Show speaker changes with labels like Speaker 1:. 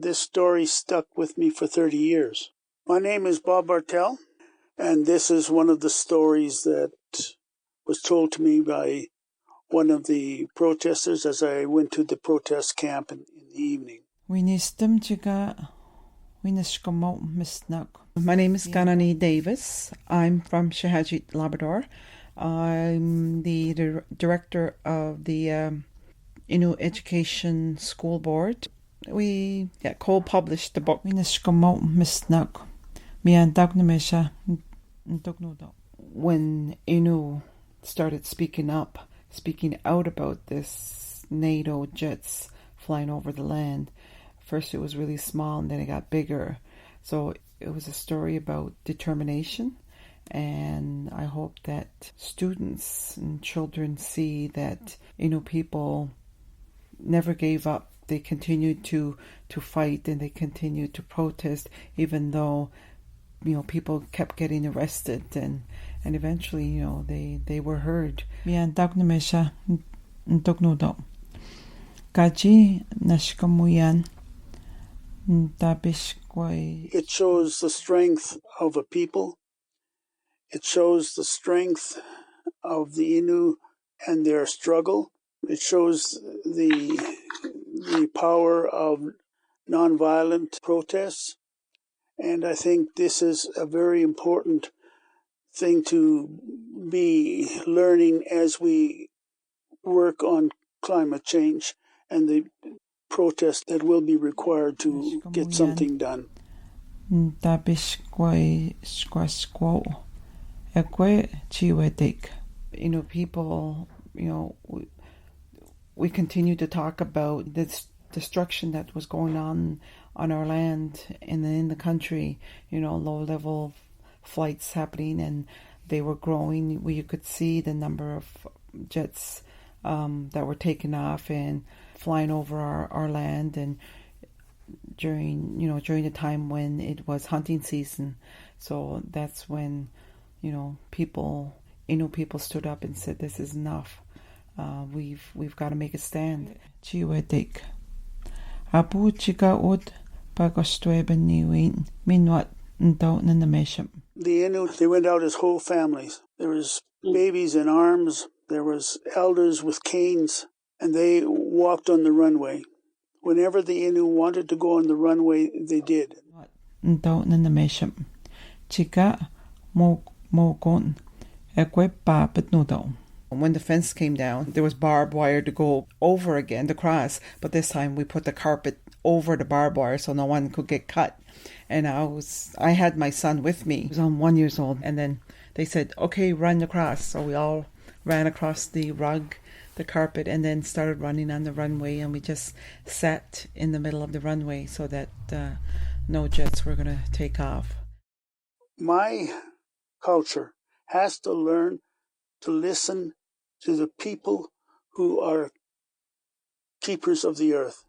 Speaker 1: this story stuck with me for 30 years. My name is Bob Bartel, and this is one of the stories that was told to me by one of the protesters as I went to the protest camp in the evening.
Speaker 2: My name is Kanani Davis. I'm from Sheshatshiu, Labrador. I'm the director of the Innu Education School Board. We co-published the book. When Innu started speaking out about this NATO jets flying over the land, first it was really small and then it got bigger. So it was a story about determination, and I hope that students and children see that Innu people never gave up. They continued to fight, and they continued to protest, even though people kept getting arrested, and eventually they were heard. It
Speaker 1: shows the strength of a people. It shows the strength of the Innu and their struggle. It shows the power of nonviolent protests. And I think this is a very important thing to be learning as we work on climate change and the protest that will be required to get something done.
Speaker 2: People, we continue to talk about this destruction that was going on our land and in the country, low-level flights happening, and they were growing. You could see the number of jets that were taken off and flying over our land, and during the time when it was hunting season. So that's when Innu people stood up and said, "This is enough. We've got to make a stand."
Speaker 1: The Innu, they went out as whole families. There was babies in arms, there was elders with canes, and they walked on the runway. Whenever the Innu wanted to go on the runway, they did.
Speaker 2: When the fence came down, there was barbed wire to go over again, to cross, but this time we put the carpet over the barbed wire so no one could get cut. And I had my son with me. He was 1 year old, and then they said, "Okay, run across." So we all ran across the rug, the carpet, and then started running on the runway, and we just sat in the middle of the runway so that no jets were going to take off.
Speaker 1: My culture has to learn to listen to the people who are keepers of the earth.